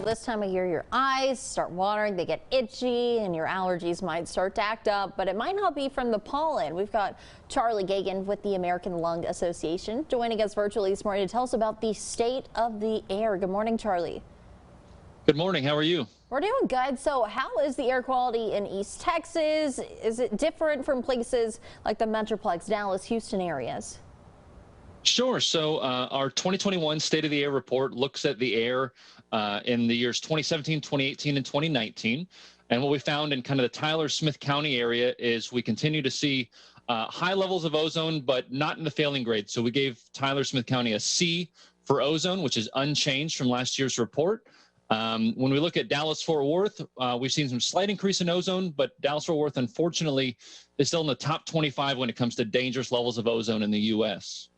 This time of year, your eyes start watering, they get itchy, and your allergies might start to act up, but it might not be from the pollen. We've got Charlie Gagan with the American Lung Association joining us virtually this morning to tell us about the state of the air. Good morning, Charlie. Good morning. How are you? We're doing good. So how is the air quality in East Texas? Is it different from places like the Metroplex, Dallas, Houston areas? Sure. So our 2021 State of the Air report looks at the air in the years 2017, 2018, and 2019. And what we found in kind of the Tyler-Smith County area is we continue to see high levels of ozone, but not in the failing grade. So we gave Tyler-Smith County a C for ozone, which is unchanged from last year's report. When we look at Dallas-Fort Worth, we've seen some slight increase in ozone, but Dallas-Fort Worth, unfortunately, is still in the top 25 when it comes to dangerous levels of ozone in the U.S.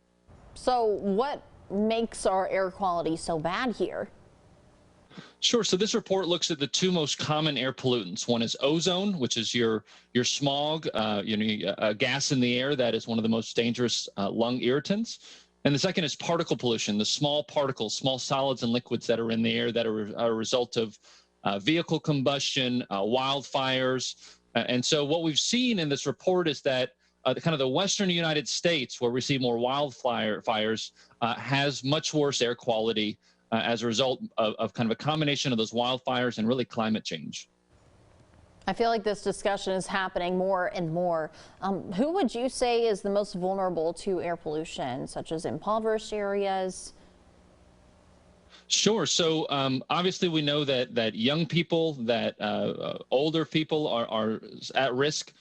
So what makes our air quality so bad here? Sure. So this report looks at the two most common air pollutants. One is ozone, which is your smog, a gas in the air that is one of the most dangerous lung irritants. And the second is particle pollution, the small particles, small solids and liquids that are in the air that are a result of vehicle combustion, wildfires. And so what we've seen in this report is that the western United States, where we see more wildfires, has much worse air quality as a result of kind of a combination of those wildfires and really climate change. I feel like this discussion is happening more and more. Who would you say is the most vulnerable to air pollution, such as impoverished areas? Sure. So obviously we know that young people, that older people are at risk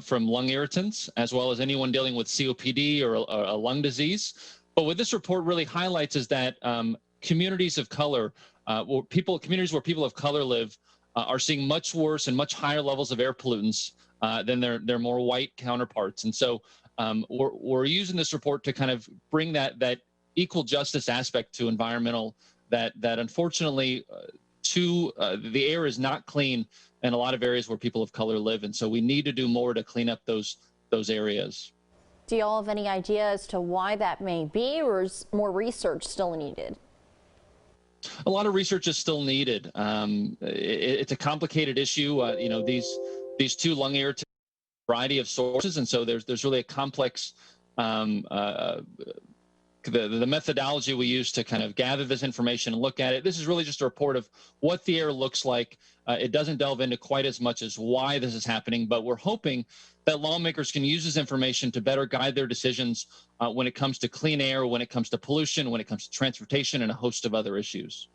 from lung irritants, as well as anyone dealing with COPD or a lung disease. But what this report really highlights is that communities of color, communities where people of color live, are seeing much worse and much higher levels of air pollutants than their more white counterparts. And so we're using this report to kind of bring that equal justice aspect to environmental, that unfortunately the air is not clean in a lot of areas where people of color live. And so we need to do more to clean up those areas. Do you all have any idea as to why that may be, or is more research still needed? A lot of research is still needed. It's a complicated issue. These two lung irritants, variety of sources, and so there's really a complex the methodology we use to kind of gather this information and look at it. This is really just a report of what the air looks like. It doesn't delve into quite as much as why this is happening, but we're hoping that lawmakers can use this information to better guide their decisions when it comes to clean air, when it comes to pollution, when it comes to transportation, and a host of other issues.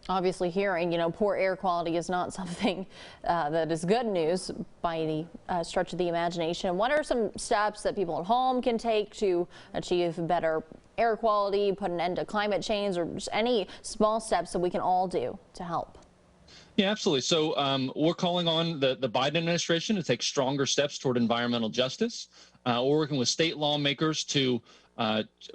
Obviously hearing, poor air quality is not something that is good news by any stretch of the imagination. What are some steps that people at home can take to achieve better air quality, put an end to climate change, or just any small steps that we can all do to help? Yeah, absolutely. So we're calling on the Biden administration to take stronger steps toward environmental justice. We're working with state lawmakers to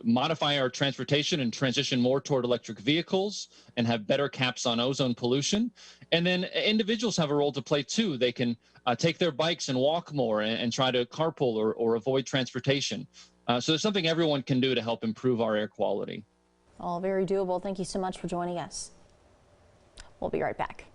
modify our transportation and transition more toward electric vehicles and have better caps on ozone pollution. And then individuals have a role to play too. They can take their bikes and walk more and try to carpool or avoid transportation. So there's something everyone can do to help improve our air quality. All very doable. Thank you so much for joining us. We'll be right back.